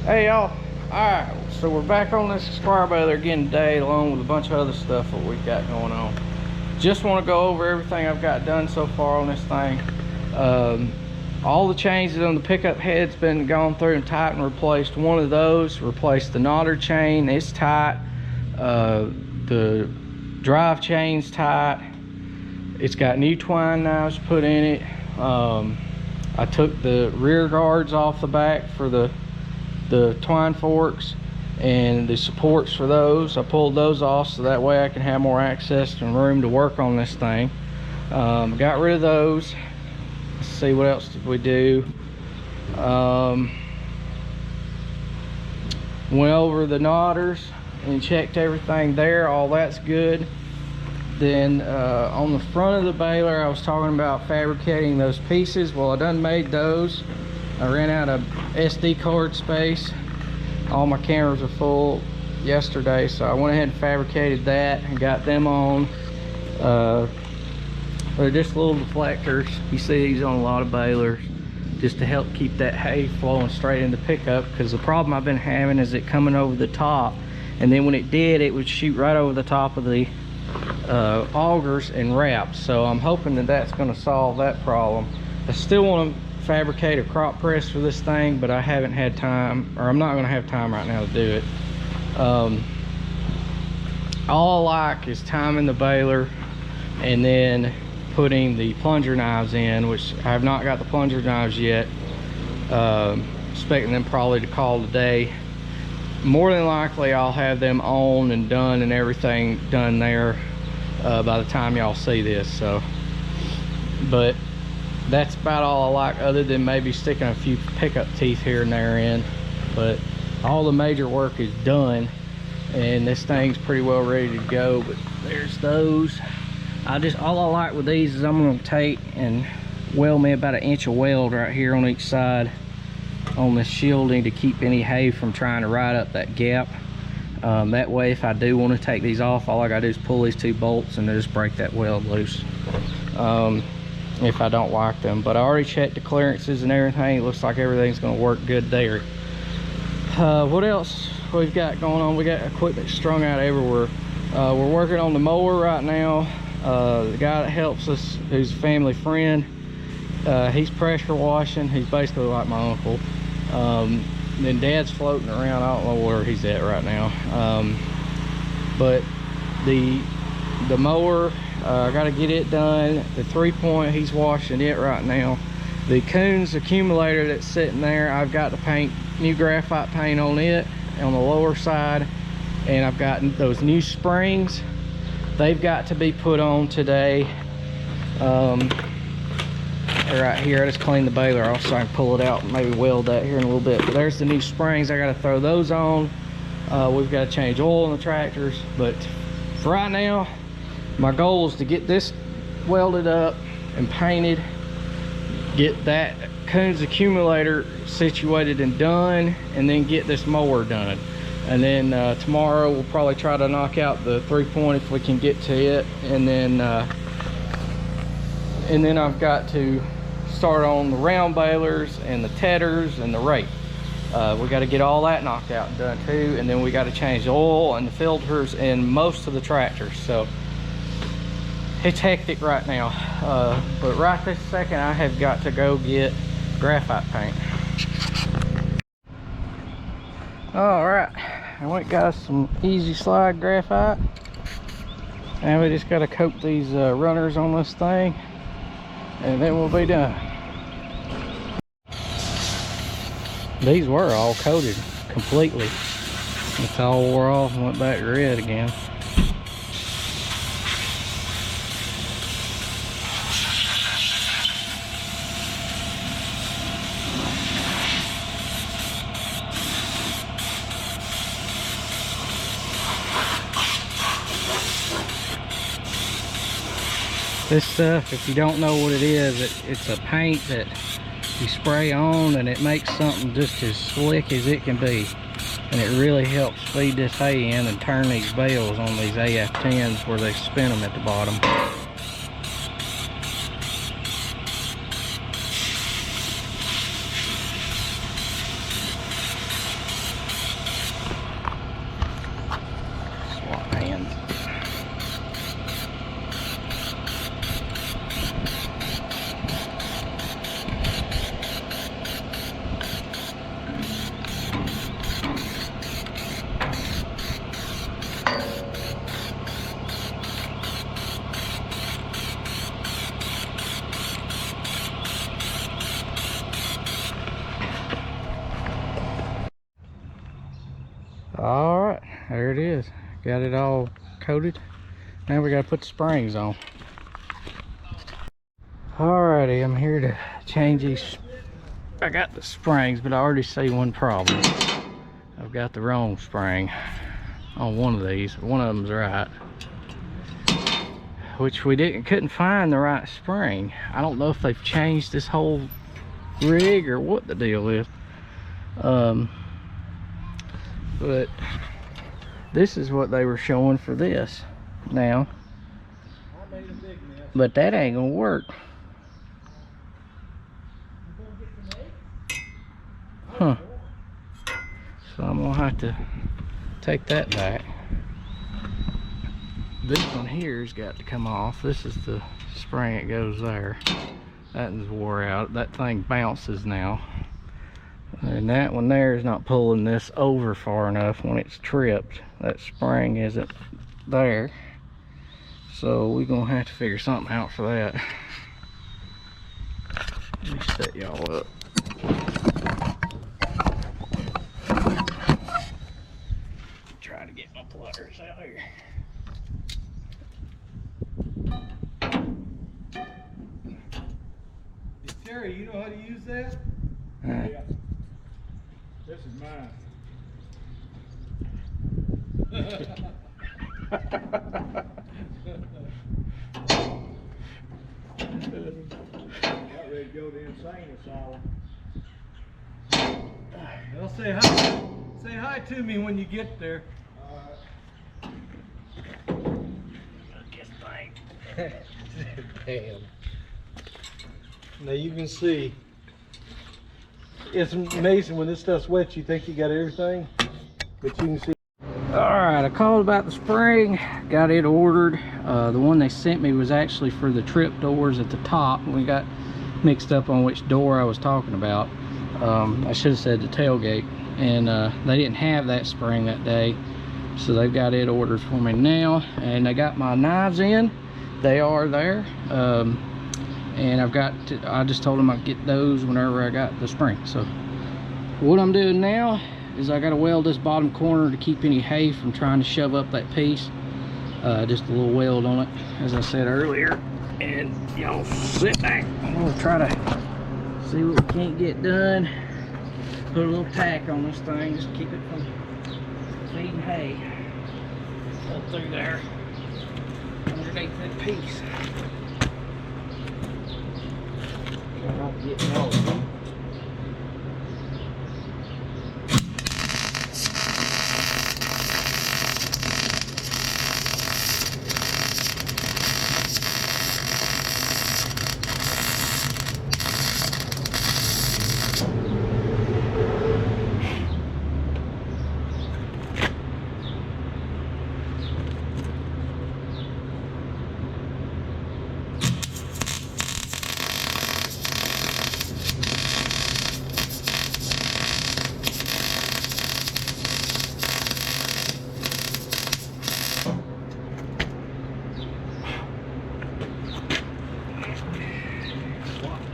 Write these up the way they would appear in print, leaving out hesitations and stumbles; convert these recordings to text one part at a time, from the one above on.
Hey y'all, alright, so we're back on this square baler again today, along with a bunch of other stuff that we got going on. Just want to go over everything I've got done so far on this thing. All the changes on the pickup head's been gone through and tightened and replaced. One of those, replaced the knotter chain, it's tight. The drive chain's tight. It's got new twine knives put in it. I took the rear guards off the back for the twine forks and the supports for those. I pulled those off so that way I can have more access and room to work on this thing. Got rid of those. Let's see, what else did we do? Went over the knotters and checked everything there. All that's good. Then on the front of the baler, I was talking about fabricating those pieces. Well, I done made those. I ran out of SD card space. All my cameras are full yesterday, so I went ahead and fabricated that and got them on. They're just little deflectors. You see these on a lot of balers, just to help keep that hay flowing straight in the pickup, because the problem I've been having is it coming over the top, and then when it did, it would shoot right over the top of the augers and wraps. So I'm hoping that that's going to solve that problem. I still want to fabricate a crop press for this thing, but I haven't had time, or I'm not going to have time right now to do it. All I like is timing the baler and then putting the plunger knives in, which I have not got the plunger knives yet. Expecting them probably to call today. More than likely I'll have them on and done and everything done there by the time y'all see this. So, but that's about all I like, other than maybe sticking a few pickup teeth here and there in. But all the major work is done and this thing's pretty well ready to go. But there's those. All I like with these is I'm going to take and weld me about 1 inch of weld right here on each side on the shielding to keep any hay from trying to ride up that gap. That way, if I do want to take these off, all I gotta do is pull these 2 bolts and just break that weld loose. If I don't like them, but I already checked the clearances and everything. It looks like everything's going to work good there. What else we've got going on? We got equipment strung out everywhere. We're working on the mower right now. The guy that helps us, who's a family friend, he's pressure washing. He's basically like my uncle. Then Dad's floating around. I don't know where he's at right now. But the mower, I got to get it done. The 3-point, he's washing it right now. The Coons accumulator that's sitting there, I've got to paint new graphite paint on it on the lower side, and I've got those new springs. They've got to be put on today. Right here, I just cleaned the baler off so I can pull it out and maybe weld that here in a little bit. But there's the new springs. I got to throw those on. We've got to change oil in the tractors, but for right now, my goal is to get this welded up and painted, get that Coons accumulator situated and done, and then get this mower done. And then tomorrow we'll probably try to knock out the 3-point if we can get to it, and then I've got to start on the round balers and the tethers and the rake. We got to get all that knocked out and done too, and then we got to change the oil and the filters in most of the tractors. So it's hectic right now, but right this second I have got to go get graphite paint. All right, I went got us some easy slide graphite, and we just got to coat these runners on this thing, and then we'll be done. These were all coated completely. It's all wore off and went back to red again. This stuff, if you don't know what it is, it's a paint that you spray on, and it makes something just as slick as it can be. And it really helps feed this hay in and turn these bales on these AF10s where they spin them at the bottom. there it is. Got it all coated. Now we gotta put the springs on. Alrighty, I'm here to change these. I got the springs, but I already see one problem. I've got the wrong spring on one of these. One of them's right, which we couldn't find the right spring. I don't know if they've changed this whole rig or what the deal is. But this is what they were showing for this now, but that ain't gonna work. Huh. So I'm gonna have to take that back. This one here's got to come off. This is the spring that goes there. That is wore out. That thing bounces now. And that one there is not pulling this over far enough when it's tripped. That spring isn't there. So we're gonna have to figure something out for that. Let me set y'all up. Try to get my pliers out here. Terry, you know how to use that? Yeah. This is mine. Got ready to go to insane asylum. Well, say hi. Say hi to me when you get there. Damn. Now you can see. It's amazing when this stuff's wet. You think you got everything, but you can see. Alright, I called about the spring, got it ordered. The one they sent me was actually for the trip doors at the top. We got mixed up on which door I was talking about. I should have said the tailgate, and they didn't have that spring that day, so they've got it ordered for me now. And I got my knives in. They are there. And I just told them I'd get those whenever I got the spring. So what I'm doing now is I got to weld this bottom corner to keep any hay from trying to shove up that piece. Just a little weld on it, as I said earlier. And y'all sit back. I'm gonna try to see what we can't get done. Put a little tack on this thing, just keep it from feeding hay up through there underneath that piece. Not getting all of them.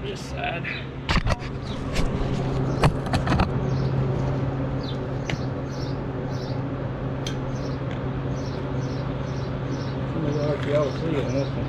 This side. Like y'all see on this one.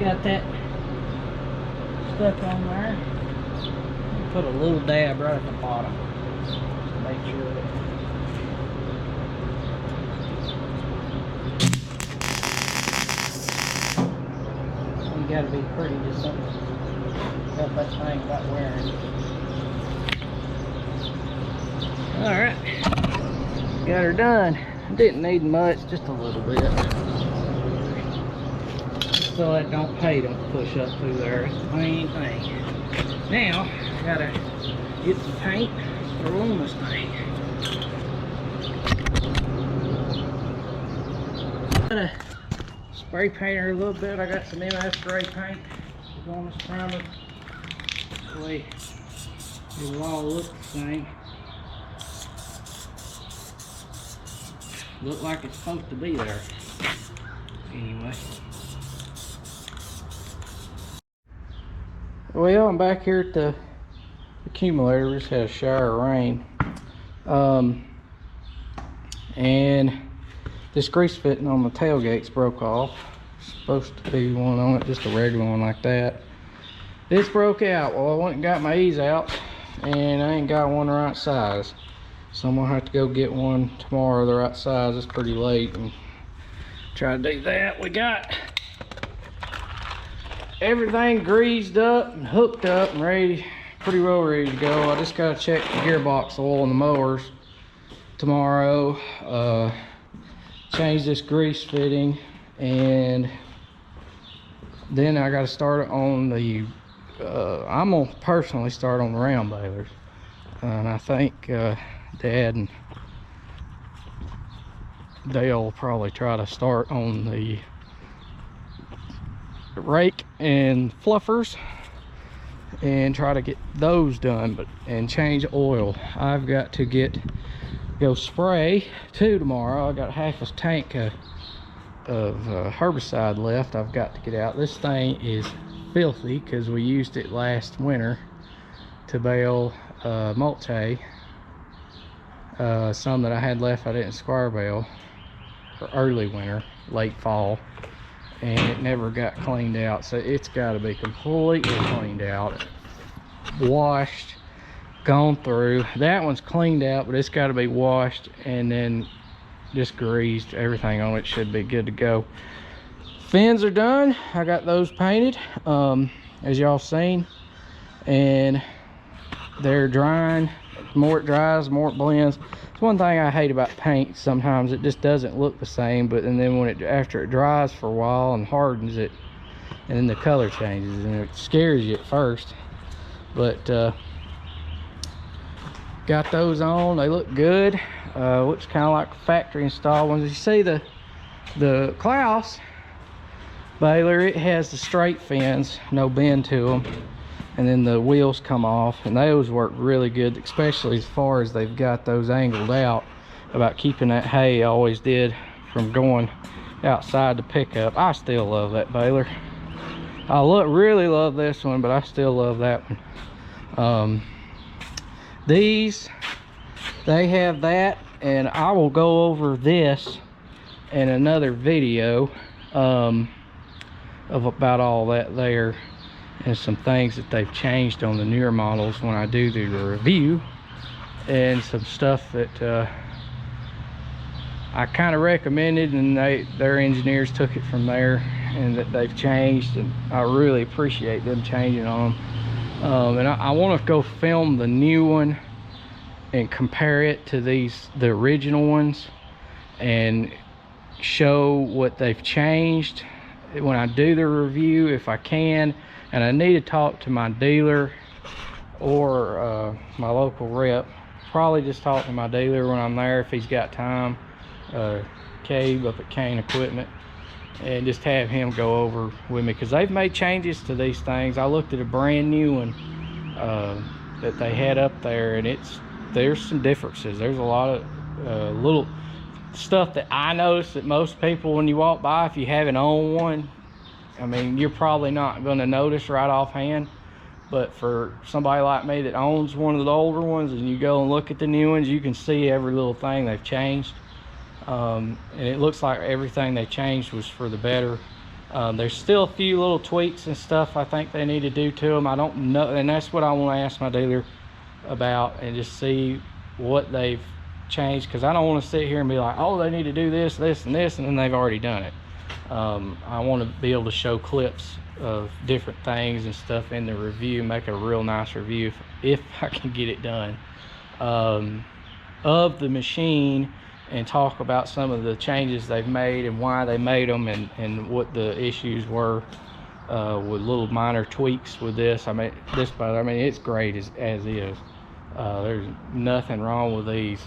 Got that stuck on there. Put a little dab right at the bottom. Make sure that you gotta be pretty just something. Got that thing about wearing. Alright. Got her done. Didn't need much, just a little bit. So that don't push up through there. It's the main thing. Now, I gotta get some paint, throw on this thing. Gotta spray paint her a little bit. I got some MS spray paint. want this primer. That way it'll all look the same. Look like it's supposed to be there. Anyway. Well, I'm back here at the accumulator. We just had a shower of rain. And this grease fitting on the tailgate's broke off. Supposed to be one on it, just a regular one like that. This broke out. Well, I went and got my ease out, and I ain't got one the right size. So I'm gonna have to go get one tomorrow the right size. It's pretty late and try to do that. We got everything greased up and hooked up and ready, pretty well ready to go. I just gotta check the gearbox oil and the mowers tomorrow. Change this grease fitting, and then I gotta start on the I'm gonna personally start on the round balers, and I think Dad and Dale will probably try to start on the rake and fluffers and try to get those done, and change oil. I've got to go spray too tomorrow. I got half a tank of herbicide left. I've got to get out. This thing is filthy because we used it last winter to bale mulch-hay. Some that I had left I didn't square bale for early winter, late fall, and it never got cleaned out. So it's got to be completely cleaned out, washed, gone through. That one's cleaned out, but it's got to be washed and then just greased. Everything on it should be good to go. Fins are done. I got those painted, as y'all seen, and they're drying. The more it dries, the more it blends. It's one thing I hate about paint. Sometimes it just doesn't look the same, but and then after it dries for a while and hardens it, and then the color changes, and it scares you at first. But got those on. They look good. Looks kind of like factory installed ones. You see the Klaus baler, it has the straight fins, no bend to them, and then the wheels come off, and those work really good, especially as far as they've got those angled out, about keeping that hay always did from going outside the pickup. I still love that baler. I really love this one, but I still love that one. These, they have that, and I will go over this in another video of about all that there, and some things that they've changed on the newer models when I do the review, and some stuff that I kind of recommended, and their engineers took it from there, and that they've changed, and I really appreciate them changing on them. And I want to go film the new one and compare it to the original ones and show what they've changed when I do the review, if I can. And I need to talk to my dealer or my local rep. Probably just talk to my dealer when I'm there if he's got time. Cave up at Kane Equipment, and just have him go over with me, because they've made changes to these things. I looked at a brand new one that they had up there, and there's some differences. There's a lot of little stuff that I noticed that most people, when you walk by, if you haven't owned one, I mean, you're probably not going to notice right offhand. But for somebody like me that owns one of the older ones, and you go and look at the new ones, you can see every little thing they've changed. And it looks like everything they changed was for the better. There's still a few little tweaks and stuff I think they need to do to them. I don't know, and that's what I want to ask my dealer about, and just see what they've changed, because I don't want to sit here and be like, oh, they need to do this, this, and this, and then they've already done it. I want to be able to show clips of different things and stuff in the review, make a real nice review if I can get it done, of the machine, and talk about some of the changes they've made and why they made them, and what the issues were with little minor tweaks with this. I mean, it's great as is. There's nothing wrong with these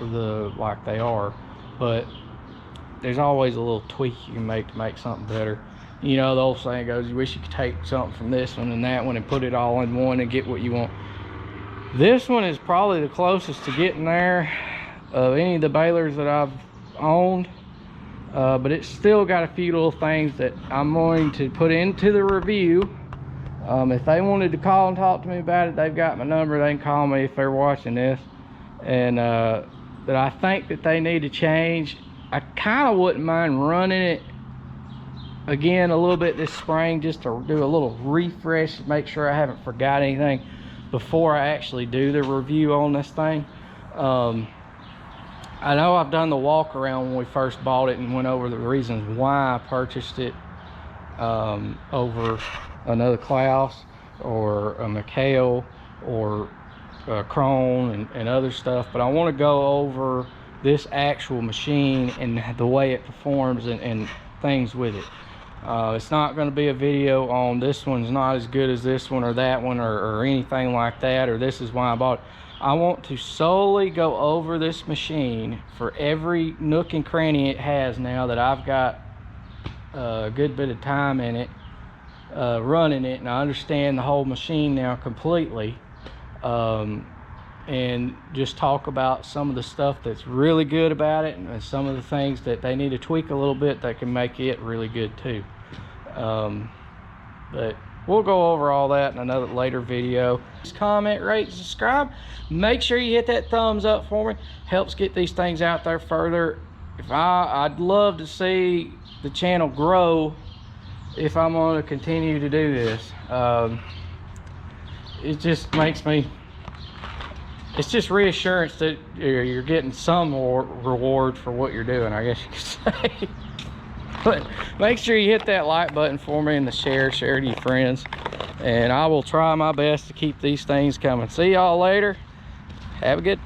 like they are, but there's always a little tweak you can make to make something better. You know, the old saying goes, you wish you could take something from this one and that one and put it all in one and get what you want. This one is probably the closest to getting there of any of the balers that I've owned, but it's still got a few little things that I'm going to put into the review. If they wanted to call and talk to me about it, they've got my number. They can call me if they're watching this. And that I think that they need to change. I kind of wouldn't mind running it again a little bit this spring, just to do a little refresh, make sure I haven't forgot anything before I actually do the review on this thing. I know I've done the walk around when we first bought it and went over the reasons why I purchased it over another Klaus or a McHale or Krone and other stuff, but I want to go over this actual machine and the way it performs and things with it. It's not going to be a video on this one's not as good as this one or that one or anything like that, or this is why I bought it. I want to solely go over this machine for every nook and cranny it has now that I've got a good bit of time in it, running it, and I understand the whole machine now completely, and just talk about some of the stuff that's really good about it and some of the things that they need to tweak a little bit that can make it really good too. But we'll go over all that in another later video. Just comment, rate, subscribe. Make sure you hit that thumbs up for me. Helps get these things out there further. I'd love to see the channel grow if I'm going to continue to do this. It just makes me, it's just reassurance that you're getting some reward for what you're doing, I guess you could say. But make sure you hit that like button for me and the share to your friends, and I will try my best to keep these things coming. See y'all later. Have a good